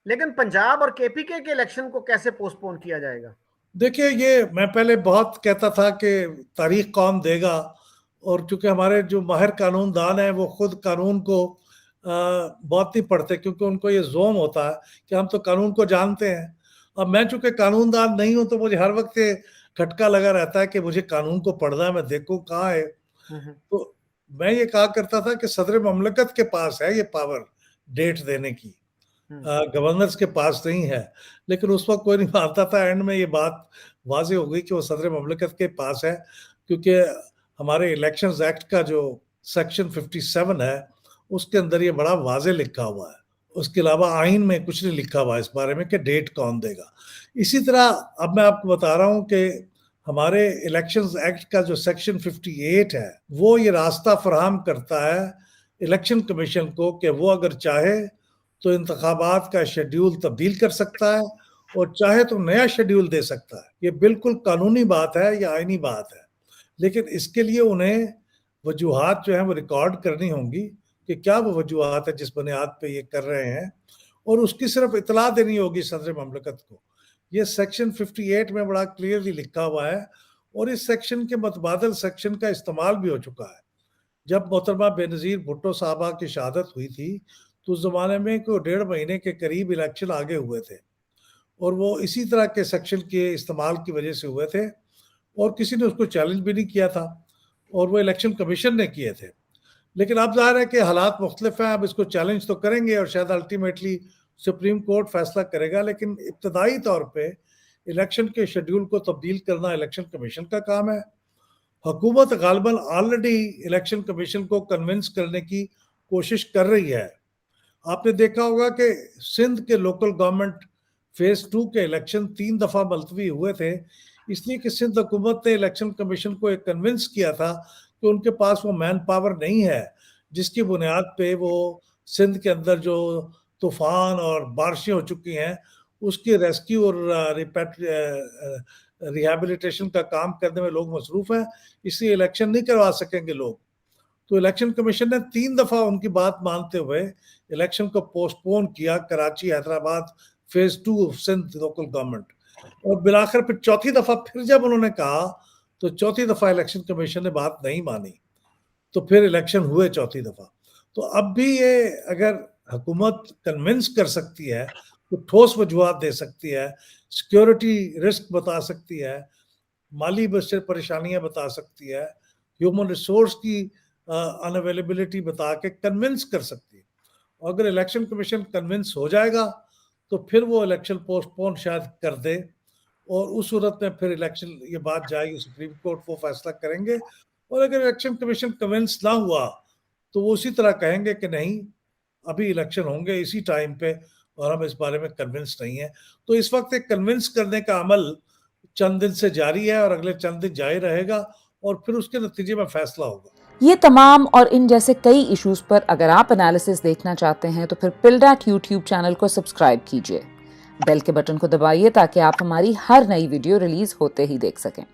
لیکن پنجاب اور کے پی کے الیکشن کو کیسے پوسٹ پون کیا جائے گا؟ دیکھیے، یہ میں پہلے بہت کہتا تھا کہ تاریخ کون دے گا، اور چونکہ ہمارے جو ماہر قانون دان ہیں وہ خود قانون کو بہت نہیں پڑھتے، کیونکہ ان کو یہ زوم ہوتا ہے کہ ہم تو قانون کو جانتے ہیں۔ اب میں چونکہ قانون دان نہیں ہوں تو مجھے ہر وقت یہ کھٹکا لگا رہتا ہے کہ مجھے قانون کو پڑھنا ہے، میں دیکھوں کہاں ہے۔ تو میں یہ کہا کرتا تھا کہ صدر مملکت کے پاس ہے یہ پاور ڈیٹ دینے کی، گورنرز کے پاس نہیں ہے۔ لیکن اس وقت کوئی نہیں مانتا تھا، اینڈ میں یہ بات واضح ہو گئی کہ وہ صدر مملکت کے پاس ہے، کیونکہ ہمارے الیکشنز ایکٹ کا جو سیکشن 57 ہے اس کے اندر یہ بڑا واضح لکھا ہوا ہے۔ اس کے علاوہ آئین میں کچھ نہیں لکھا ہوا اس بارے میں کہ ڈیٹ کون دے گا۔ اسی طرح اب میں آپ کو بتا رہا ہوں کہ ہمارے الیکشنز ایکٹ کا جو سیکشن 58 ہے وہ یہ راستہ فراہم کرتا ہے الیکشن کمیشن کو کہ وہ اگر چاہے تو انتخابات کا شیڈیول تبدیل کر سکتا ہے، اور چاہے تو نیا شیڈیول دے سکتا ہے۔ یہ بالکل قانونی بات ہے، یہ آئینی بات ہے، لیکن اس کے لیے انہیں وجوہات جو ہیں وہ ریکارڈ کرنی ہوں گی کہ کیا وہ وجوہات ہیں جس بنیاد پہ یہ کر رہے ہیں، اور اس کی صرف اطلاع دینی ہوگی صدر مملکت کو۔ یہ سیکشن 58 میں بڑا کلیئرلی لکھا ہوا ہے، اور اس سیکشن کے متبادل سیکشن کا استعمال بھی ہو چکا ہے۔ جب محترمہ بے نظیر بھٹو صاحبہ کی شہادت ہوئی تھی تو اس زمانے میں کوئی 1.5 مہینے کے قریب الیکشن آگے ہوئے تھے، اور وہ اسی طرح کے سیکشن کے استعمال کی وجہ سے ہوئے تھے، اور کسی نے اس کو چیلنج بھی نہیں کیا تھا، اور وہ الیکشن کمیشن نے کیے تھے۔ لیکن اب ظاہر ہے کہ حالات مختلف ہیں، اب اس کو چیلنج تو کریں گے، اور شاید الٹیمیٹلی سپریم کورٹ فیصلہ کرے گا، لیکن ابتدائی طور پہ الیکشن کے شیڈیول کو تبدیل کرنا الیکشن کمیشن کا کام ہے۔ حکومت غالباً آلریڈی الیکشن کمیشن کو کنونس کرنے کی کوشش کر رہی ہے۔ آپ نے دیکھا ہوگا کہ سندھ کے لوکل گورنمنٹ فیز 2 کے الیکشن 3 دفعہ ملتوی ہوئے تھے، اس لیے کہ سندھ حکومت نے الیکشن کمیشن کو ایک کنونس کیا تھا کہ ان کے پاس وہ مین پاور نہیں ہے جس کی بنیاد پہ وہ سندھ کے اندر جو طوفان اور بارشیں ہو چکی ہیں اس کی ریسکیو اور ریہیبلیٹیشن کا کام کرنے میں لوگ مصروف ہیں، اس لیے الیکشن نہیں کروا سکیں گے لوگ۔ تو الیکشن کمیشن نے 3 دفعہ ان کی بات مانتے ہوئے الیکشن کو پوسٹ پون کیا، Karachi, Hyderabad, phase 2 Sindh local government, اور بالآخر پھر چوتھی دفعہ پھر جب انہوں نے کہا تو چوتھی دفعہ الیکشن کمیشن نے بات نہیں مانی، تو پھر الیکشن ہوئے چوتھی دفعہ۔ تو اب بھی یہ اگر حکومت کنونس کر سکتی ہے تو ٹھوس وجوہات دے سکتی ہے، سیکیورٹی رسک بتا سکتی ہے، مالی پریشانیاں بتا سکتی ہے، ہیومن ریسورس کی ان اویلیبلٹی بتا کے کنونس کر سکتی ہے۔ اور اگر الیکشن کمیشن کنونس ہو جائے گا تو پھر وہ الیکشن پوسٹ پون شاید کر دے، اور اس صورت میں پھر الیکشن یہ بات جائے گی سپریم کورٹ، وہ فیصلہ کریں گے۔ اور اگر الیکشن کمیشن کنونس نہ ہوا تو وہ اسی طرح کہیں گے کہ نہیں، ابھی الیکشن ہوں گے اسی ٹائم پہ اور ہم اس بارے میں کنونس نہیں ہیں۔ تو اس وقت ایک کنونس کرنے کا عمل چند دن سے جاری ہے، اور اگلے چند دن جاری رہے گا، اور پھر اس کے نتیجے میں فیصلہ ہوگا۔ یہ تمام اور ان جیسے کئی ایشوز پر اگر آپ انالیسس دیکھنا چاہتے ہیں تو پھر پلڈیٹ یوٹیوب چینل کو سبسکرائب کیجئے، بیل کے بٹن کو دبائیے تاکہ آپ ہماری ہر نئی ویڈیو ریلیز ہوتے ہی دیکھ سکیں۔